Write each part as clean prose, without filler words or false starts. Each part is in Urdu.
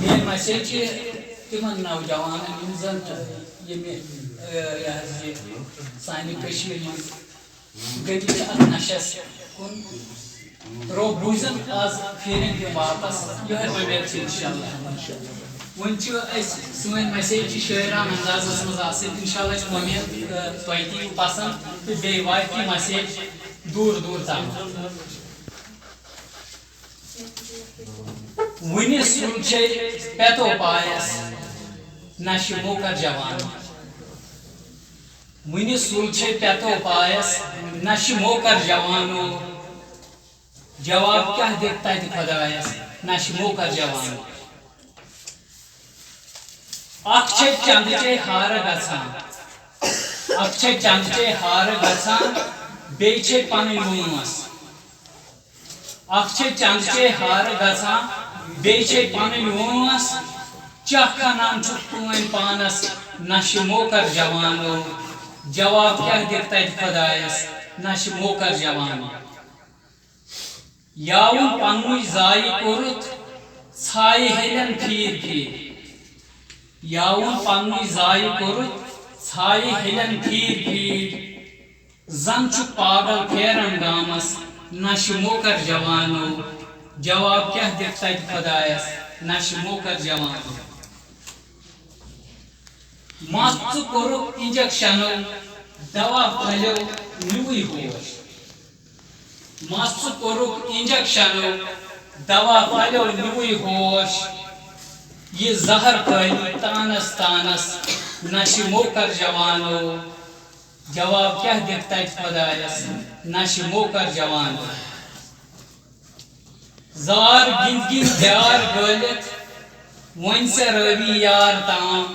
میری میسیج تمن نوجوان یم زن سانہ گٔمٕتۍ چھِ اتھ نشس کُن رو بوٗزِن آز پھیرن تِم واپس یِہوٚے اُمید چھِ انشاءاللہ وۄنۍ چھِ أسۍ سٲنۍ میسیج چھِ شٲعران اندازس منٛز آسٕنۍ انشاءاللہ چھِ اُمید تۄہہِ تہِ یِیِو پسنٛد تہٕ بیٚیہِ واتہِ یہِ میسیج دوٗر دوٗر تام وُنہِ سُلچھے پٮ۪تو پایس نشہِ موکر جوان وُنہِ سُلچھے پٮ۪تو پایس نشہِ موکر جوانو جواب کیٛاہ دِکھ تتہِ خۄدایس نشہِ موکر جوان اکھ چھے چندچے ہارٕ گژھان اکھ چھے چندچے ہارٕ گژھان بیٚیہِ چھے پنٕنۍ وٲنٛس اکھ چھے چندچے ہارٕ گژھان بیٚیہِ چھے پنٕنۍ وٲنٛس چاہ کھنان چھُکھ پٲنۍ پانس نشہِ موکر جوانو جواب کیٛاہ دِکھ تتہِ خۄدایس نشہِ موکر جوان یاوُن پننُے زایہِ کوٚرُتھ ژھایہِ ہیٚلٮ۪ن پھیٖر پھیٖر یاوُن پننُے زایہِ کوٚرُتھ ژھایہِ ہیٚلٮ۪ن پھیٖر پھیٖر زن چھُکھ پاگل پھیران گامس نشہِ موکر جوانو جواب کیٛاہ دِکھ تتہِ خۄدایس نشہِ موکر جوان مس ژٕ کوٚرُکھ انجکشنو دوا پھٔلٮ۪و نِوٕے ہوش مس ژٕ کوٚرُکھ انجکشنو دوا پھٔلٮ۪و نِوٕے ہوش یہ زہر پھٔلۍ تانس تانس نشہِ موکر جوانو جواب کیٛاہ دِکھ تتہِ خۄدایس نشہِ موکر جوانو زار گِنٛد گِنٛد دیار گٲلِتھ وۄنۍ ژےٚ رٲوی یار تام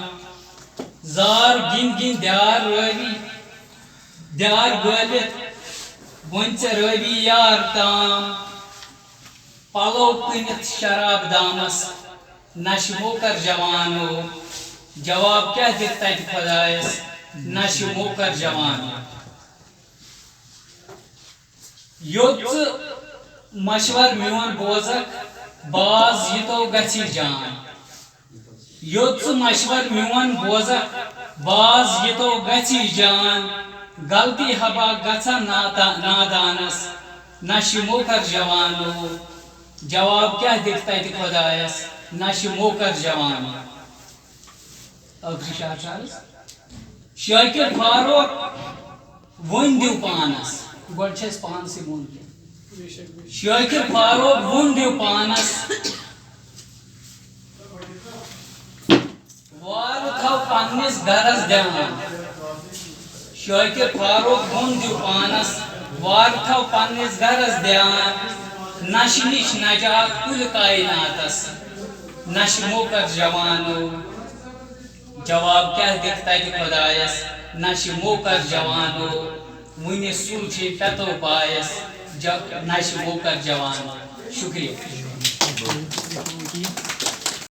زار گِنٛد گِنٛد دیار گٲلِتھ وۄنۍ ژےٚ رٲوی یار تام پلو کٕنِتھ شراب دامس نشہِ موکر جوانو جواب کیٛاہ دِکھ تتہِ خۄدایس نشہِ موکر جوانو یوٚت ژٕ مشور میون بوزکھ باز یِتو گژھی جان یوٚت ژٕ مشور میون بوزکھ باز یِتو گژھی جان غلطی حبا گژھن نادانس نشہِ موکر جوانو جواب کیٛاہ دِکھ تتہِ خۄدایس نشہِ موکر جوانو ٲخری شعر چھُ حظ شٲکِر فاروق وۄنۍ دِو پانس گۄڈٕ چھِ اَسہِ پانسٕے ووٚن کینٛہہ شٲکِر فاروق وۄنۍ دِو پانس وارٕ تھاو پننِس گرس دھیان شٲکِر فاروق وۄنۍ دِو پانس وارٕ تھاو پننِس گرس دھیان نشہِ نِش نجات کُلہِ کایناتس نشہِ موکر جوانو جواب کیٛاہ دِکھ تتہِ خۄدایس نشہِ موکر جوانو وُنہِ سُلچھے پٮ۪تو پایس نشہِ موکر جوانو شُکریہ